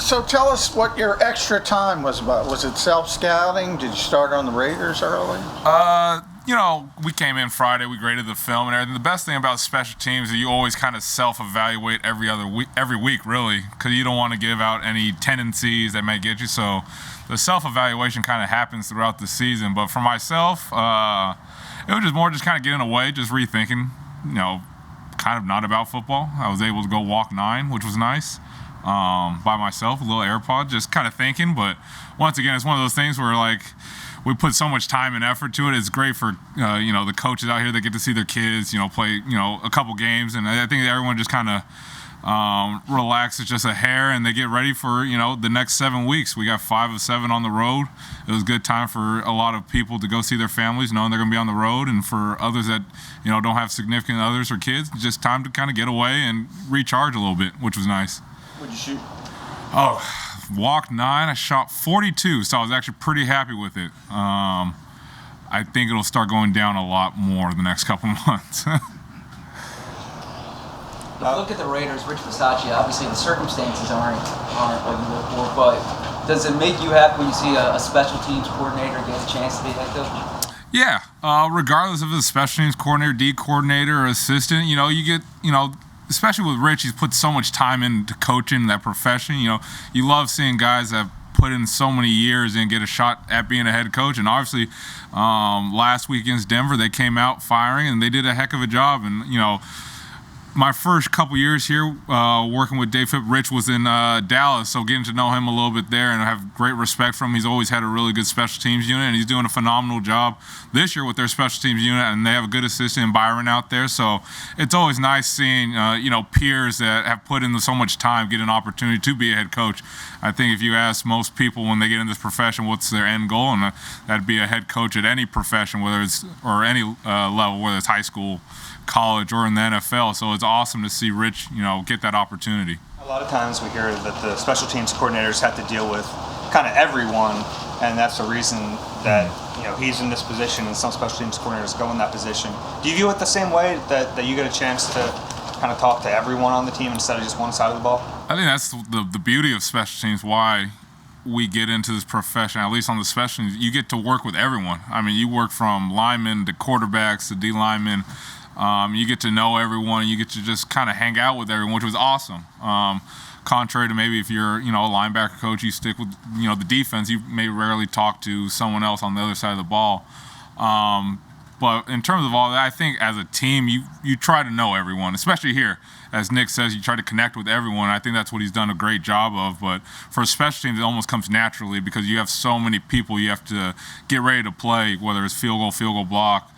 So tell us what your extra time was about. Was it self-scouting? Did you start on the Raiders early? We came in Friday. We graded the film and everything. The best thing about special teams is you always kind of self-evaluate every week, really, because you don't want to give out any tendencies that may get you. So the self-evaluation kind of happens throughout the season. But for myself, it was just kind of getting away, just rethinking, kind of not about football. I was able to go walk 9, which was nice, by myself, a little AirPod, just kind of thinking. But once again, it's one of those things where, like, we put so much time and effort to it. It's great for, the coaches out here that get to see their kids, play, a couple games. And I think everyone just kind of relaxes just a hair and they get ready for, the next 7 weeks. We got 5 of 7 on the road. It was a good time for a lot of people to go see their families, knowing they're going to be on the road. And for others that, don't have significant others or kids, just time to kind of get away and recharge a little bit, which was nice. What'd you shoot? Oh, walked 9. I shot 42, so I was actually pretty happy with it. I think it'll start going down a lot more the next couple months. Look at the Raiders, Rich Bisaccia. Obviously, the circumstances aren't what you look for, but does it make you happy when you see a special teams coordinator get a chance to be head coach? Yeah, regardless of the special teams coordinator, D coordinator, or assistant, you get, especially with Rich, he's put so much time into coaching that profession. You love seeing guys that put in so many years and get a shot at being a head coach. And obviously, last week against Denver, they came out firing and they did a heck of a job. And, my first couple years here working with Dave Phipp, Rich was in Dallas, so getting to know him a little bit there and I have great respect for him. He's always had a really good special teams unit, and he's doing a phenomenal job this year with their special teams unit, and they have a good assistant in Byron out there. So it's always nice seeing, peers that have put in so much time get an opportunity to be a head coach. I think if you ask most people when they get in this profession what's their end goal, and that'd be a head coach at any profession, whether it's or any level, whether it's high school, college, or in the NFL. So it's awesome to see Rich, get that opportunity. A lot of times we hear that the special teams coordinators have to deal with kind of everyone, and that's the reason that he's in this position and some special teams coordinators go in that position. Do you view it the same way, that you get a chance to kind of talk to everyone on the team instead of just one side of the ball? I think that's the beauty of special teams, why we get into this profession, at least on the special teams. You get to work with everyone. I mean, you work from linemen to quarterbacks to D linemen. You get to know everyone. You get to just kind of hang out with everyone, which was awesome. Contrary to maybe if you're, a linebacker coach, you stick with, the defense. You may rarely talk to someone else on the other side of the ball. But in terms of all that, I think as a team, you try to know everyone, especially here. As Nick says, you try to connect with everyone. I think that's what he's done a great job of. But for special teams, it almost comes naturally because you have so many people you have to get ready to play, whether it's field goal block,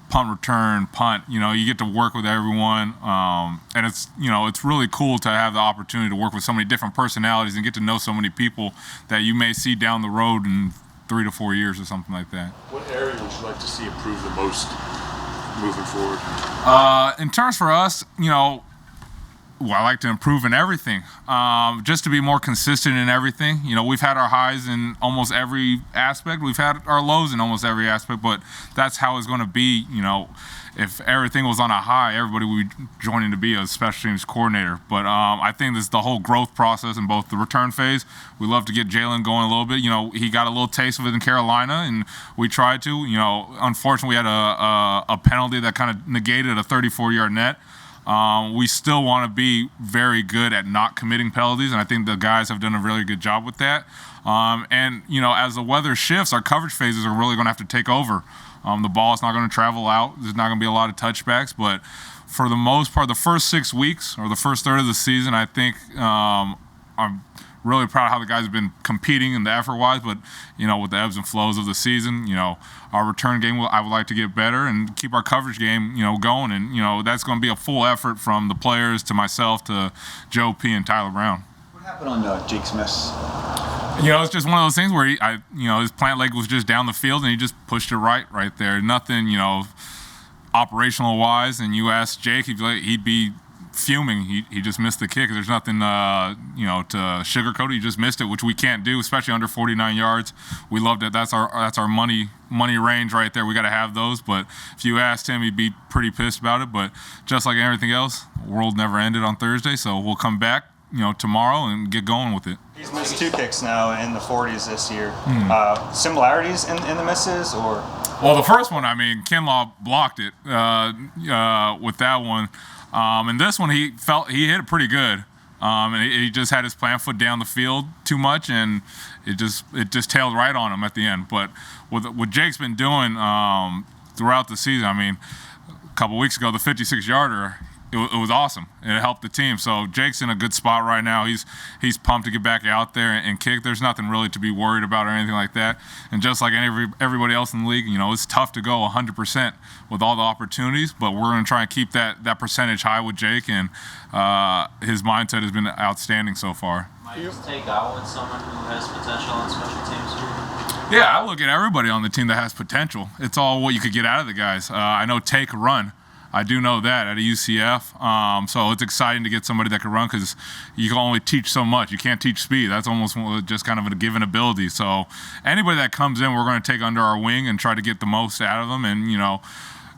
punt return, punt. You get to work with everyone, and it's really cool to have the opportunity to work with so many different personalities and get to know so many people that you may see down the road in 3 to 4 years or something like that. What area would you like to see improve the most moving forward? In terms for us, I like to improve in everything, just to be more consistent in everything. We've had our highs in almost every aspect. We've had our lows in almost every aspect, but that's how it's going to be. If everything was on a high, everybody would be joining to be a special teams coordinator. But I think this is the whole growth process in both the return phase. We love to get Jalen going a little bit. He got a little taste of it in Carolina, and we tried to. Unfortunately, we had a penalty that kind of negated a 34-yard net. We still want to be very good at not committing penalties, and I think the guys have done a really good job with that. As the weather shifts, our coverage phases are really going to have to take over. The ball is not going to travel out. There's not going to be a lot of touchbacks, but for the most part, the first 6 weeks or the first third of the season, I think I'm really proud of how the guys have been competing in the effort-wise, but, with the ebbs and flows of the season, our return game, I would like to get better and keep our coverage game, going. And, that's going to be a full effort from the players to myself to Joe P. and Tyler Brown. What happened on Jake Smith's? It's just one of those things where his plant leg was just down the field and he just pushed it right there. Nothing, operational-wise. And you ask Jake, he'd be fuming. He just missed the kick. There's nothing, to sugarcoat it. He just missed it, which we can't do, especially under 49 yards. We loved it. That's our money range right there. We got to have those. But if you asked him, he'd be pretty pissed about it. But just like everything else, the world never ended on Thursday, so we'll come back, tomorrow and get going with it. He's missed 2 kicks now in the 40s this year. Similarities in the misses, or? Well, the first one, I mean, Kinlaw blocked it with that one. And this one, he hit it pretty good. And he just had his plant foot down the field too much, and it just tailed right on him at the end. But what Jake's been doing throughout the season, I mean, a couple weeks ago, the 56-yarder, it was awesome, and it helped the team. So Jake's in a good spot right now. He's pumped to get back out there and kick. There's nothing really to be worried about or anything like that. And just like everybody else in the league, it's tough to go 100% with all the opportunities, but we're going to try and keep that percentage high with Jake, and his mindset has been outstanding so far. Might you take out with someone who has potential on special teams? Yeah, I look at everybody on the team that has potential. It's all what you could get out of the guys. I know Tay can run. I do know that at a UCF. So it's exciting to get somebody that can run, because you can only teach so much. You can't teach speed. That's almost just kind of a given ability. So anybody that comes in, we're going to take under our wing and try to get the most out of them. And,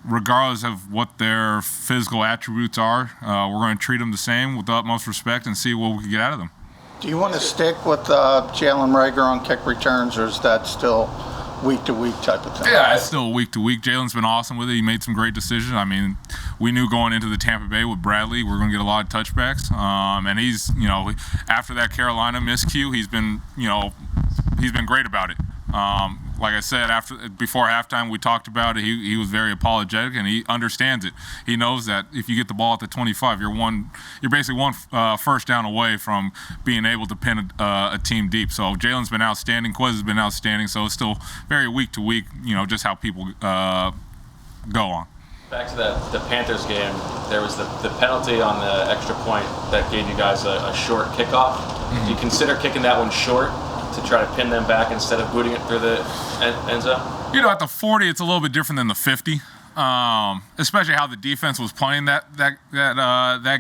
regardless of what their physical attributes are, we're going to treat them the same with the utmost respect and see what we can get out of them. Do you want to stick with Jalen Rager on kick returns, or is that still week-to-week type of thing? Yeah, it's still week-to-week. Jalen's been awesome with it. He made some great decisions. I mean, we knew going into the Tampa Bay with Bradley, we're going to get a lot of touchbacks. And he's, after that Carolina miscue, he's been great about it. Like I said, before halftime, we talked about it. He was very apologetic, and he understands it. He knows that if you get the ball at the 25, you're basically one first down away from being able to pin a team deep. So Jalen's been outstanding. Quez has been outstanding. So it's still very week to week. Just how people go on. Back to the Panthers game, there was the penalty on the extra point that gave you guys a short kickoff. Mm-hmm. Do you consider kicking that one short to try to pin them back instead of booting it through the end zone? At the 40, it's a little bit different than the 50. Especially how the defense was playing that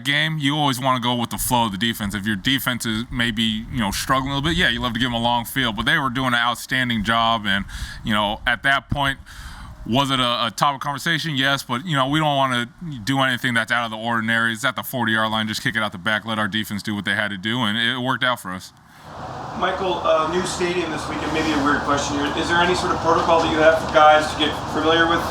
game. You always want to go with the flow of the defense. If your defense is maybe struggling a little bit, yeah, you love to give them a long field. But they were doing an outstanding job, and at that point, was it a topic of conversation? Yes, but we don't want to do anything that's out of the ordinary. It's at the 40-yard line. Just kick it out the back. Let our defense do what they had to do, and it worked out for us. Michael, new stadium this weekend, maybe a weird question here. Is there any sort of protocol that you have for guys to get familiar with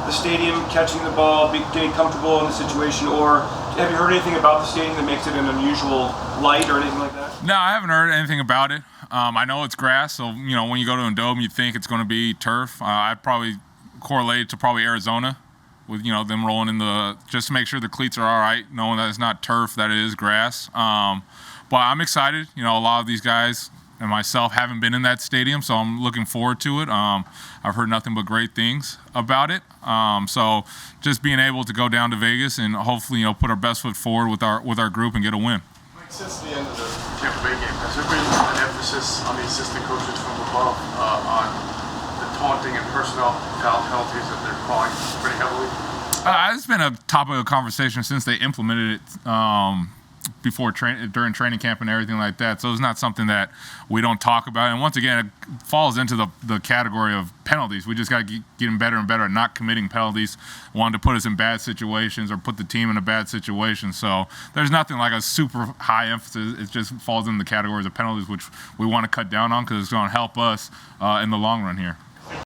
the stadium, catching the ball, getting comfortable in the situation, or have you heard anything about the stadium that makes it an unusual light or anything like that? No, I haven't heard anything about it. I know it's grass, so when you go to a dome, you think it's going to be turf. I'd probably correlate it to Arizona, with them rolling in just to make sure the cleats are all right, knowing that it's not turf, that it is grass. But I'm excited. A lot of these guys and myself haven't been in that stadium, so I'm looking forward to it. I've heard nothing but great things about it. So just being able to go down to Vegas and hopefully put our best foot forward with our group and get a win. Mike, since the end of the Tampa Bay game, has there been an emphasis on the assistant coaches from above on the taunting and personnel foul penalties that they're calling pretty heavily? It's been a topic of conversation since they implemented it during training camp and everything like that. So it's not something that we don't talk about. And once again, it falls into the category of penalties. We just got to get better and better at not committing penalties, one to put us in bad situations or put the team in a bad situation. So there's nothing like a super high emphasis. It just falls in the categories of penalties, which we want to cut down on because it's going to help us in the long run here.